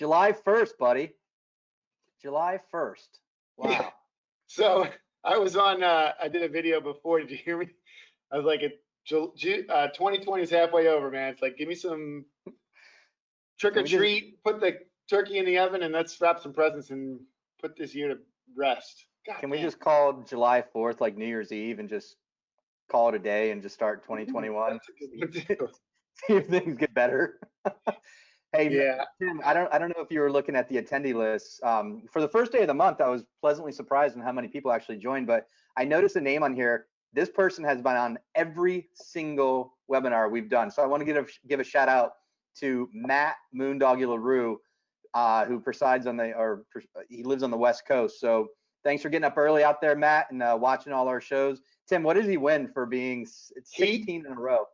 July 1st, buddy. July 1st. Wow. So I was on, I did a video before. Did you hear me? I was like, 2020 is halfway over, man. It's like, give me some trick or treat, put the turkey in the oven, and let's wrap some presents and put this year to rest. God Can damn. we just call July 4th like New Year's Eve and just call it a day and just start 2021? See if things get better. Hey, yeah. Tim, I don't know if you were looking at the attendee list. For the first day of the month, I was pleasantly surprised in how many people actually joined, but I noticed a name on here. This person has been on every single webinar we've done. So I want to give a shout out to Matt Moondoggy LaRue, who presides on he lives on the West Coast. So thanks for getting up early out there, Matt, and watching all our shows. Tim, what does he win for being 16 in a row?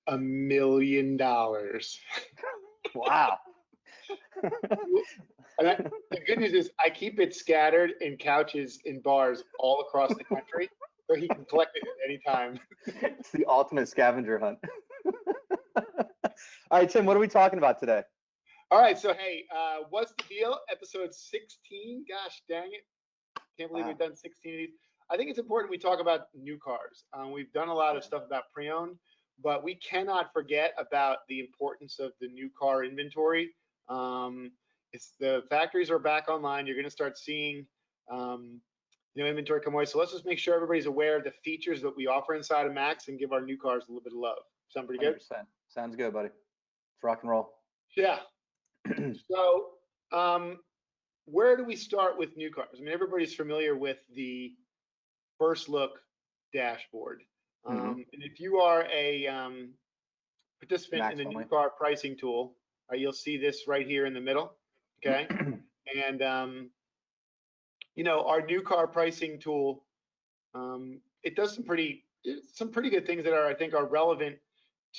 $1 million. Wow. And the good news is I keep it scattered in couches in bars all across the country, so he can collect it at any time. It's the ultimate scavenger hunt. All right, Tim, what are we talking about today? All right, so hey, what's the deal? Episode 16. Gosh dang it. Can't believe we've done 16 of these. I think it's important we talk about new cars. We've done a lot of stuff about pre-owned, but we cannot forget about the importance of the new car inventory. It's the factories are back online. You're going to start seeing inventory come away. So let's just make sure everybody's aware of the features that we offer inside of Max and give our new cars a little bit of love. Sound pretty good? 100%. Sounds good, buddy. Let's rock and roll. Yeah. So where do we start with new cars? I mean, everybody's familiar with the first look dashboard. And if you are a participant Max in the only. new car pricing tool, you'll see this right here in the middle. Okay. And our new car pricing tool, it does some pretty good things that I think are relevant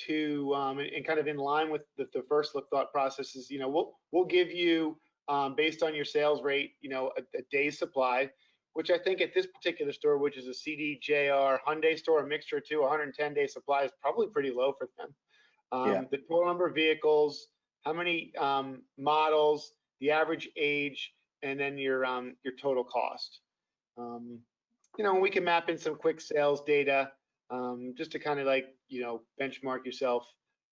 to and kind of in line with the first look thought processes. We'll give you based on your sales rate, a day's supply, which I think at this particular store, which is a CDJR Hyundai store, a mixture of 110-day supply is probably pretty low for them. The total number of vehicles, how many models, the average age, and then your total cost. We can map in some quick sales data just to kind of benchmark yourself.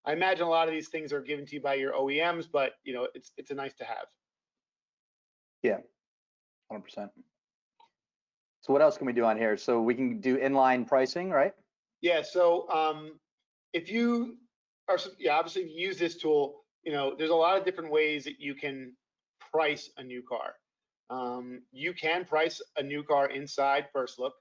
I imagine a lot of these things are given to you by your OEMs, but it's a nice to have. Yeah, 100%. So what else can we do on here? So we can do inline pricing, right? Yeah. So if you are, obviously if you use this tool, there's a lot of different ways that you can price a new car. You can price a new car inside First Look,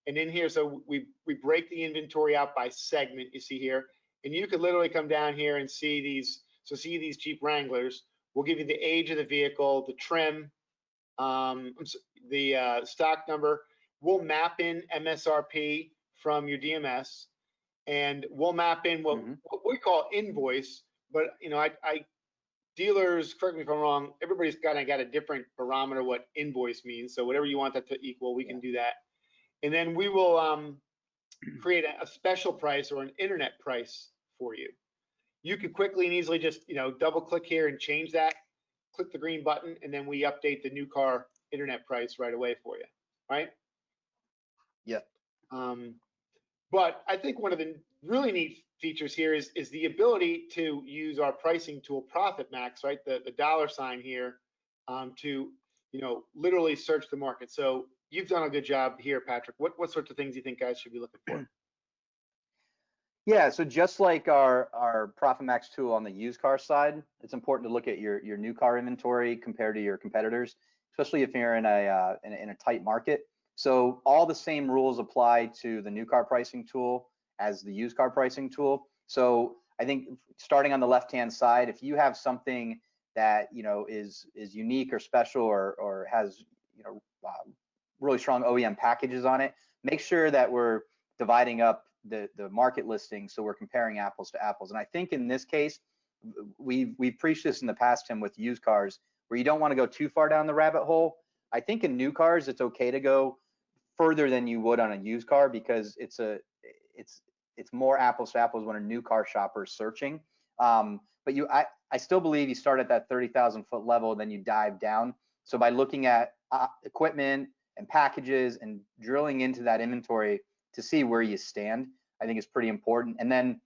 and in here, so we break the inventory out by segment. You see here, and you could literally come down here and see these. So see these Jeep Wranglers. We'll give you the age of the vehicle, the trim, the stock number. We'll map in MSRP from your DMS, and we'll map in what we call invoice. But dealers, correct me if I'm wrong, everybody's got a different barometer what invoice means. So whatever you want that to equal, we can do that. And then we will create a special price or an internet price for you. You can quickly and easily just double click here and change that. Click the green button, and then we update the new car internet price right away for you. Right? Yeah. But I think one of the really neat features here is the ability to use our pricing tool, Profit Max, right? The dollar sign here, to literally search the market. So you've done a good job here, Patrick. What sorts of things do you think guys should be looking for? Yeah, so just like our Profit Max tool on the used car side, it's important to look at your new car inventory compared to your competitors, especially if you're in a tight market. So all the same rules apply to the new car pricing tool as the used car pricing tool. So I think starting on the left-hand side, if you have something that is unique or special or has really strong OEM packages on it, make sure that we're dividing up the market listing so we're comparing apples to apples. And I think in this case, we've preached this in the past, Tim, with used cars, where you don't want to go too far down the rabbit hole. I think in new cars, it's okay to go further than you would on a used car because it's more apples to apples when a new car shopper is searching. But I I still believe you start at that 30,000 foot level, then you dive down. So by looking at equipment and packages and drilling into that inventory to see where you stand, I think is pretty important. And then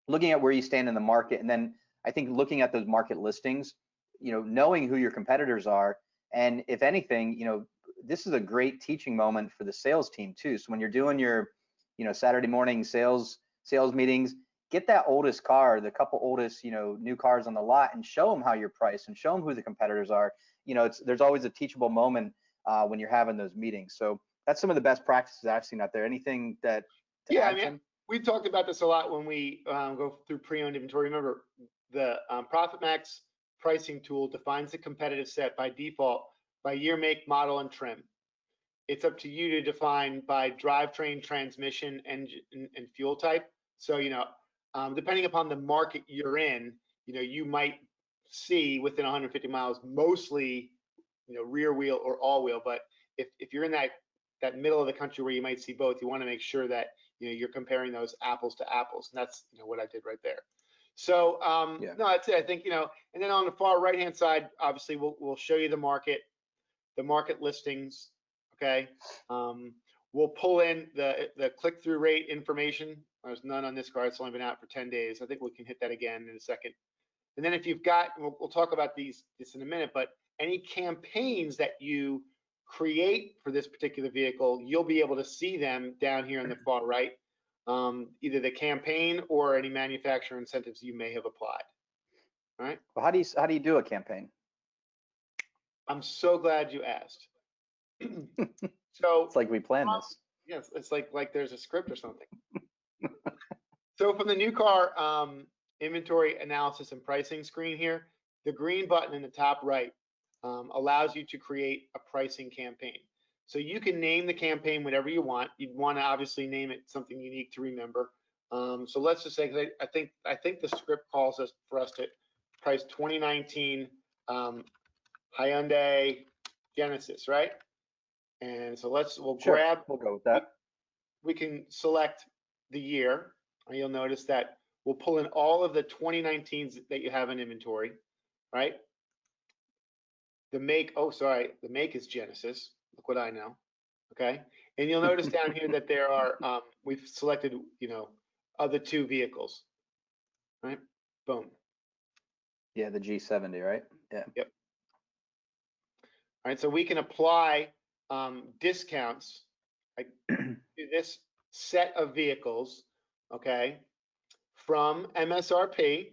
looking at where you stand in the market, and then I think looking at those market listings, knowing who your competitors are, and if anything, this is a great teaching moment for the sales team too. So when you're doing your, Saturday morning sales meetings, get that oldest car, the couple oldest, new cars on the lot, and show them how you're priced and show them who the competitors are. There's always a teachable moment when you're having those meetings. So that's some of the best practices I've seen out there. Anything that? Yeah, I mean, we talked about this a lot when we go through pre-owned inventory. Remember, the Profit Max pricing tool defines the competitive set by default by year, make, model, and trim. It's up to you to define by drivetrain, transmission, engine, and fuel type. So, depending upon the market you're in, you might see within 150 miles mostly, rear wheel or all wheel. But if you're in that middle of the country where you might see both, you want to make sure that you're comparing those apples to apples, and that's what I did right there. So no, that's it. I think and then on the far right hand side, obviously we'll show you the market listings. Okay, we'll pull in the click-through rate information. There's none on this car. It's only been out for 10 days. I think we can hit that again in a second. And then if you've got, we'll talk about this in a minute, but any campaigns that you create for this particular vehicle, you'll be able to see them down here on the far right, either the campaign or any manufacturer incentives you may have applied. All right. Well, how do you do a campaign? I'm so glad you asked. So it's like we planned this. Yes, it's like there's a script or something. So from the new car inventory analysis and pricing screen here, the green button in the top right allows you to create a pricing campaign. So you can name the campaign whatever you want. You'd want to obviously name it something unique to remember. So let's just say, I think the script calls for us to price 2019 Hyundai Genesis, right? And so we'll go with that. We can select the year. And you'll notice that we'll pull in all of the 2019s that you have in inventory, right? The make, the make is Genesis. Look what I know. Okay. And you'll notice down here that there are, we've selected, other two vehicles, right? Boom. Yeah, the G70, right? Yeah. Yep. All right. So we can apply discounts to this set of vehicles, okay, from MSRP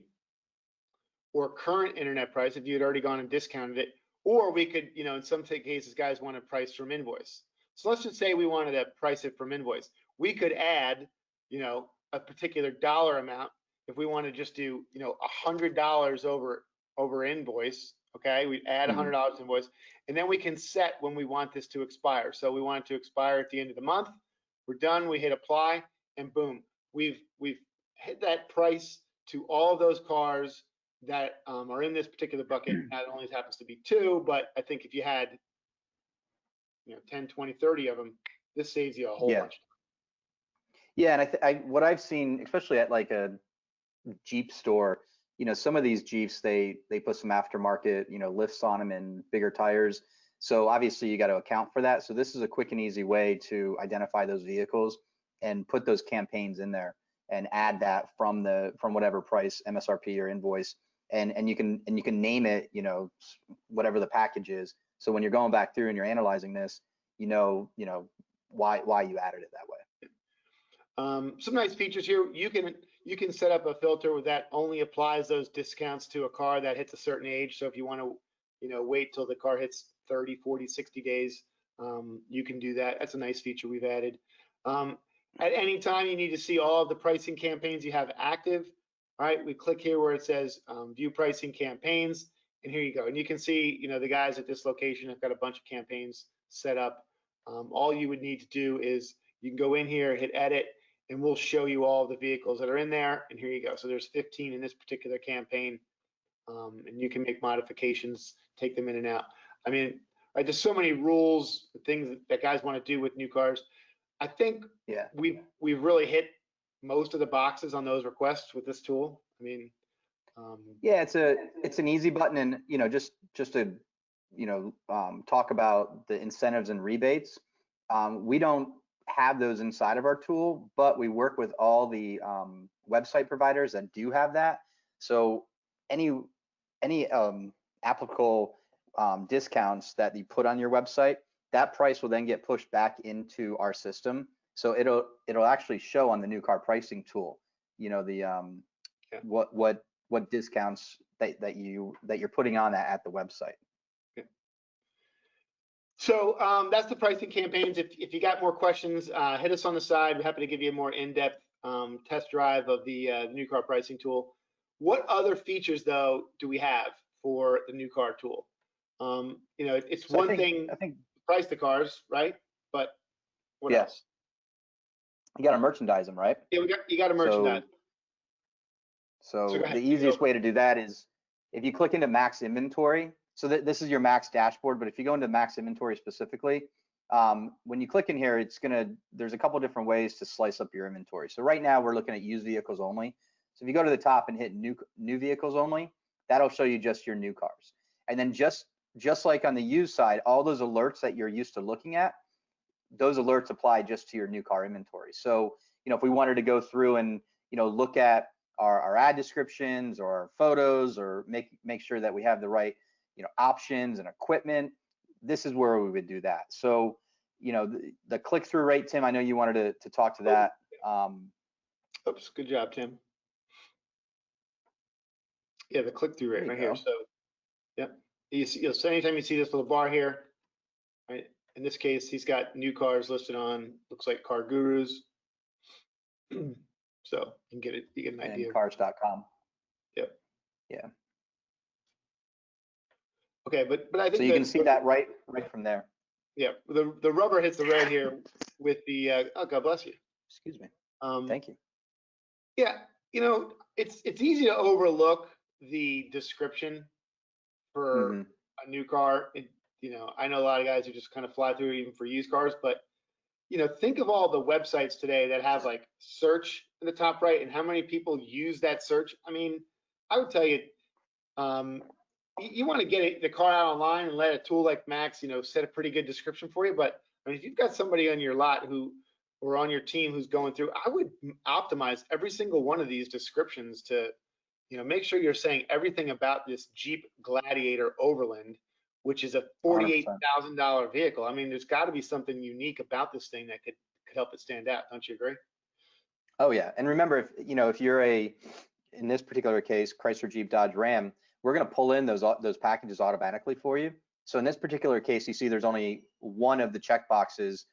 or current internet price if you had already gone and discounted it, or we could, in some cases, guys want to price from invoice. So let's just say we wanted to price it from invoice. We could add, a particular dollar amount if we want to just do, $100 over invoice. Okay, we add $100 invoice, and then we can set when we want this to expire. So we want it to expire at the end of the month. We're done. We hit apply, and boom, we've hit that price to all of those cars that are in this particular bucket. That only happens to be 2, but I think if you had 10, 20, 30 of them, this saves you a whole bunch. Yeah, and what I've seen, especially at like a Jeep store, some of these Jeeps, they put some aftermarket, lifts on them and bigger tires. So obviously you got to account for that. So this is a quick and easy way to identify those vehicles and put those campaigns in there and add that from whatever price, MSRP or invoice, and you can name it, whatever the package is. So when you're going back through and you're analyzing this, why you added it that way. Some nice features here. You can set up a filter that only applies those discounts to a car that hits a certain age. So if you want to, wait till the car hits 30, 40, 60 days, you can do that. That's a nice feature we've added. At any time you need to see all of the pricing campaigns you have active, all right, we click here where it says view pricing campaigns, and here you go. And you can see, the guys at this location have got a bunch of campaigns set up. All you would need to do is you can go in here, hit edit, and we'll show you all the vehicles that are in there. And here you go. So there's 15 in this particular campaign, and you can make modifications, take them in and out. I mean, there's so many rules, things that guys want to do with new cars. I think we've really hit most of the boxes on those requests with this tool. I mean, Yeah, it's an easy button, and just to talk about the incentives and rebates. We don't have those inside of our tool, but we work with all the website providers that do have that. So any applicable discounts that you put on your website, that price will then get pushed back into our system. So it'll actually show on the new car pricing tool, the Yeah. what discounts that you're putting on that at the website. So that's the pricing campaigns. If you got more questions, hit us on the side. We're happy to give you a more in-depth test drive of the new car pricing tool. What other features, though, do we have for the new car tool? It's So one thing I think to price the cars, right? But what yeah, else? you got to merchandise them, right? Yeah, you got to merchandise. So So go the ahead. easiest way to do that is if you click into max inventory. So this is your max dashboard, but if you go into max inventory specifically, when you click in here, there's a couple different ways to slice up your inventory. So right now we're looking at used vehicles only. So if you go to the top and hit new vehicles only, that'll show you just your new cars. And then just like on the used side, all those alerts that you're used to looking at, those alerts apply just to your new car inventory. So, if we wanted to go through and, look at our ad descriptions or our photos, or make sure that we have the right, options and equipment, this is where we would do that. So, the click-through rate, Tim, I know you wanted to talk to that. Oops, good job, Tim. Yeah, the click-through rate right here. So, yep. So anytime you see this little bar here, right? In this case, he's got new cars listed on, looks like Car Gurus. So you get an idea. And cars.com. Yep. Yeah. Okay, but I think so you can see that right from there. Yeah, the rubber hits the road here with the oh, God bless you. Excuse me. Thank you. Yeah, it's easy to overlook the description for a new car. I know a lot of guys who just kind of fly through even for used cars, but think of all the websites today that have like search in the top right and how many people use that search. I mean, I would tell you, you want to get the car out online and let a tool like Max, set a pretty good description for you. But I mean, if you've got somebody on your lot or on your team who's going through, I would optimize every single one of these descriptions to, make sure you're saying everything about this Jeep Gladiator Overland, which is a $48,000 vehicle. I mean, there's got to be something unique about this thing that could help it stand out. Don't you agree? Oh yeah, and remember, if you're in this particular case, Chrysler, Jeep, Dodge, Ram, we're going to pull in those packages automatically for you. So in this particular case, you see there's only one of the check boxes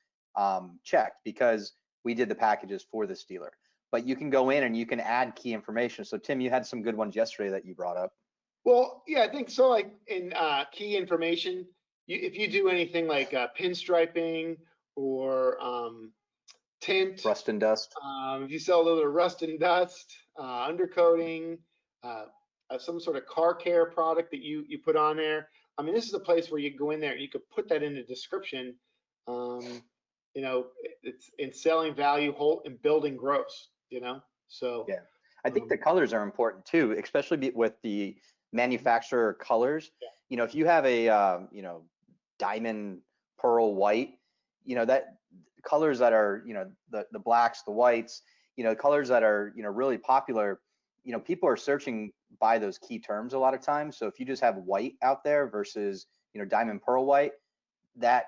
checked because we did the packages for this dealer. But you can go in and you can add key information. So Tim, you had some good ones yesterday that you brought up. Well, yeah, I think so. Like in key information, if you do anything like pinstriping or tint, rust and dust. If you sell a little rust and dust, undercoating, some sort of car care product that you put on there. I mean, this is a place where you go in there and you could put that in the description. It's in selling value, and building gross. So yeah, I think the colors are important too, especially with the manufacturer colors. Yeah. If you have a diamond pearl white, that colors that are the blacks, the whites, colors that are really popular, people are searching by those key terms a lot of times. So if you just have white out there versus diamond pearl white, that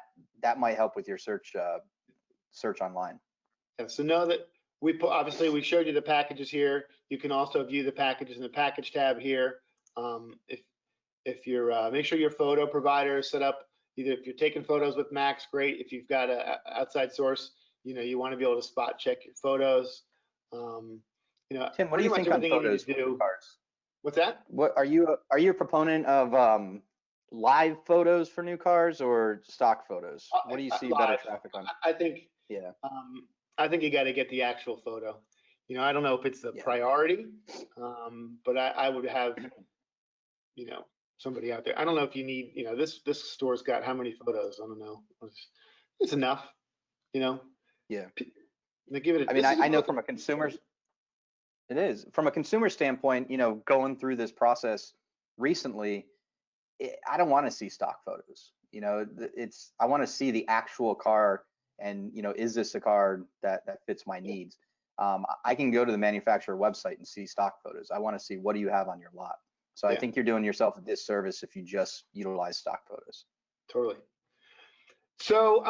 might help with your search online. Yeah, so know that obviously we showed you the packages here. You can also view the packages in the package tab here. If you're make sure your photo provider is set up. Either if you're taking photos with Max, great. If you've got an outside source, you want to be able to spot check your photos. Tim, what do you think on photos for cars? What's that? What are you a proponent of live photos for new cars or stock photos? What do you see better traffic on? I think. Yeah. I think you got to get the actual photo. I don't know if it's the priority, but I would have, somebody out there. I don't know if you need, this store's got how many photos? I don't know. It's enough, Yeah. They give it. I mean, I know from a consumer's. It is. From a consumer standpoint, going through this process recently, I don't want to see stock photos. I want to see the actual car, and is this a car that fits my needs? I can go to the manufacturer website and see stock photos. I want to see, what do you have on your lot? So I Yeah, think you're doing yourself a disservice if you just utilize stock photos. totally. So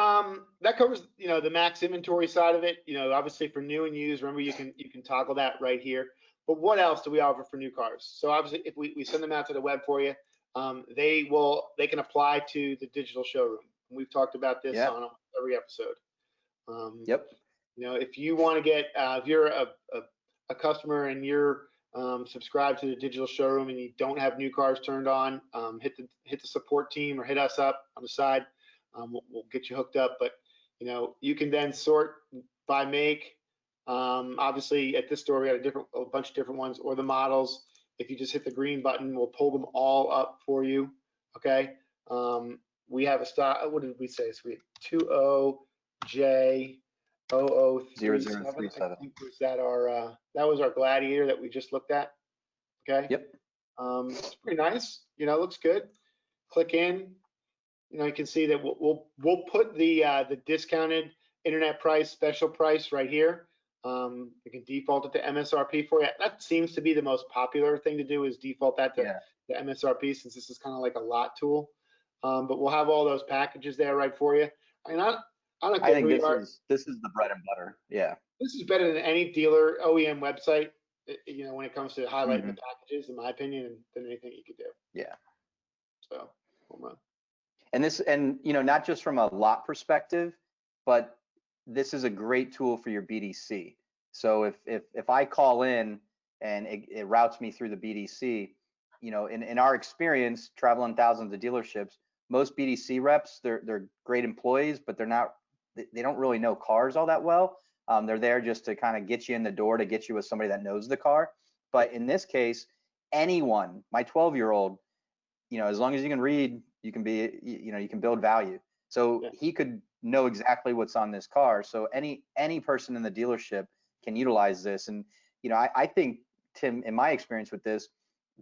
that covers, the max inventory side of it. Obviously for new and used, remember you can toggle that right here. But what else do we offer for new cars? So obviously, if we send them out to the web for you, they can apply to the digital showroom. And we've talked about this Yeah. on every episode. Yep. If you want to get, if you're a customer and you're subscribed to the digital showroom and you don't have new cars turned on, hit the support team or hit us up on the side. We'll get you hooked up. But you can then sort by make. Obviously, at this store we got a bunch of different ones, or the models. If you just hit the green button, we'll pull them all up for you. Okay. We have a stock. What did we say? So we have 20J0037. I think that was our Gladiator that we just looked at. Okay. Yep. It's pretty nice. Looks good. Click in. You can see that we'll put the discounted internet price, special price right here. We can default it to MSRP for you. That seems to be the most popular thing to do, is default that to the MSRP, since this is kind of like a lot tool. But we'll have all those packages there right for you. I mean, I don't care I think who you are. this is the bread and butter. Yeah. This is better than any dealer OEM website, when it comes to highlighting the packages, in my opinion, than anything you could do. Yeah. So, home run. And not just from a lot perspective, but this is a great tool for your BDC. So if I call in and it routes me through the BDC, in our experience traveling thousands of dealerships, most BDC reps, they're great employees, but they don't really know cars all that well. They're there just to kind of get you in the door, to get you with somebody that knows the car. But in this case, anyone, my 12-year-old, as long as you can read, you can you can build value. So he could know exactly what's on this car. So any person in the dealership can utilize this. And I think, Tim, in my experience with this,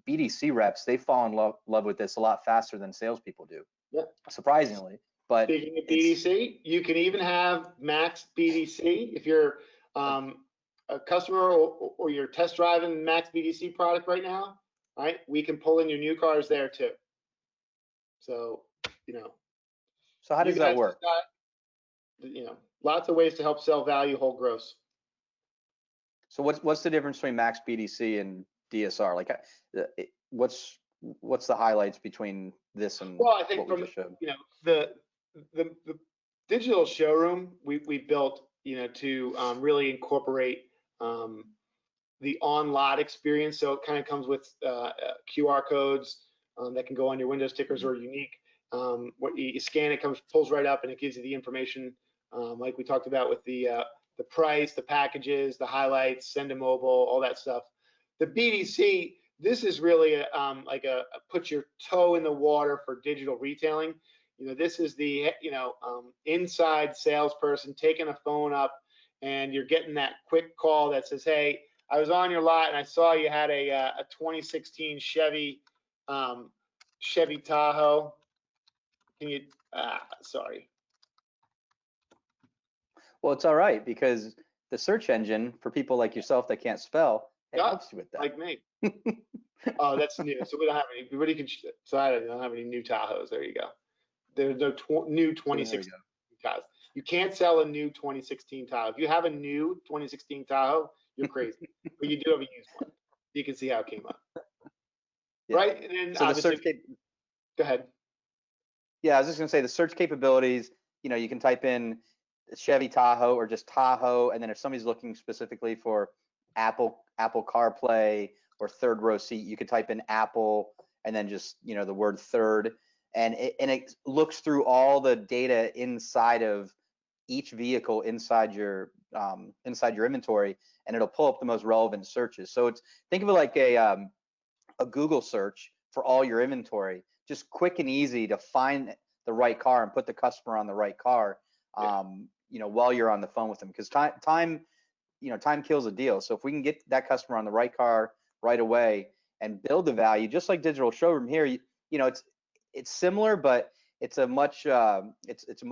BDC reps, they fall in love with this a lot faster than salespeople do. Yep. Surprisingly. But speaking of BDC, you can even have max BDC if you're a customer or you're test driving max BDC product right now. Right, we can pull in your new cars there too. So So how does that work? Lots of ways to help sell value, hold gross. So what's the difference between max BDC and DSR? Like, what's the highlights between this and I think what we just showed? The digital showroom we built to really incorporate the on-lot experience. So it kind of comes with QR codes that can go on your window stickers or unique. What you scan, it pulls right up, and it gives you the information, like we talked about with the price, the packages, the highlights, send to mobile, all that stuff. The BDC, this is really like a put your toe in the water for digital retailing. This is the inside salesperson taking a phone up, and you're getting that quick call that says, "Hey, I was on your lot and I saw you had a 2016 Chevy Tahoe. Can you? Sorry." Well, it's all right, because the search engine, for people like yourself that can't spell, it helps you with that. Like me. Oh, that's new. So we don't have any. Everybody can. So I don't have any new Tahoes. There you go. There's no new 2016 Tahoes. You can't sell a new 2016 Tahoe. If you have a new 2016 Tahoe, you're crazy. But you do have a used one. You can see how it came up. Yeah. Right? And then so the search go ahead. Yeah, I was just gonna say, the search capabilities, you can type in Chevy Tahoe or just Tahoe, and then if somebody's looking specifically for Apple CarPlay or third row seat, you could type in Apple and then just the word third, and it looks through all the data inside of each vehicle inside your inventory, and it'll pull up the most relevant searches. So think of it like a Google search for all your inventory, just quick and easy to find the right car and put the customer on the right car. While you're on the phone with them, because time time kills a deal. So if we can get that customer on the right car right away and build the value, just like digital showroom here, it's similar, but it's a much it's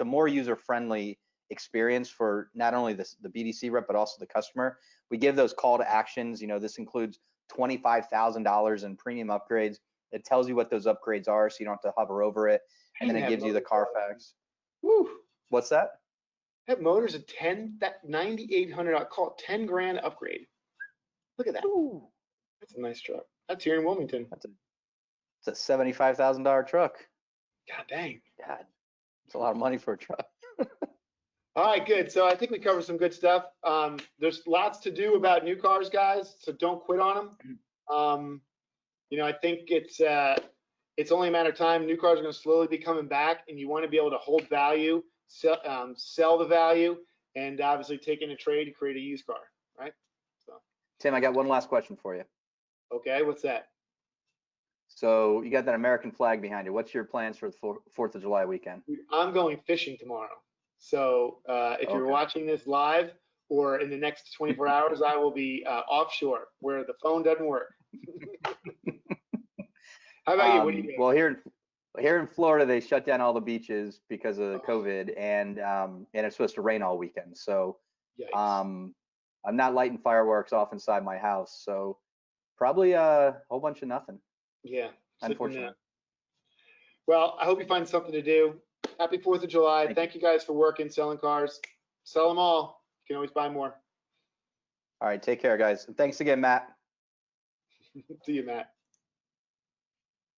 a more user friendly experience for not only the BDC rep but also the customer. We give those call to actions. This includes $25,000 in premium upgrades. It tells you what those upgrades are, so you don't have to hover over it, and then it gives you the Carfax. Woo. What's that? That motor's a 9,800. Call it 10 grand upgrade. Look at that. Ooh. That's a nice truck. That's here in Wilmington. It's a $75,000 truck. God dang. God, it's a lot of money for a truck. All right, good. So I think we covered some good stuff. There's lots to do about new cars, guys. So don't quit on them. I think it's only a matter of time. New cars are going to slowly be coming back, and you want to be able to hold value, sell the value, and obviously take in a trade to create a used car, right? So. Tim, I got one last question for you. Okay, what's that? So you got that American flag behind you. What's your plans for the 4th of July weekend? I'm going fishing tomorrow. So if you're watching this live or in the next 24 hours, I will be offshore where the phone doesn't work. How about you? What do you do? Well, here in Florida, they shut down all the beaches because of COVID, and it's supposed to rain all weekend. So I'm not lighting fireworks off inside my house. So probably a whole bunch of nothing. Yeah, unfortunately. Well, I hope you find something to do. Happy 4th of July. Thank you guys for working, selling cars. Sell them all. You can always buy more. All right, take care, guys. And thanks again, Matt. See you, Matt.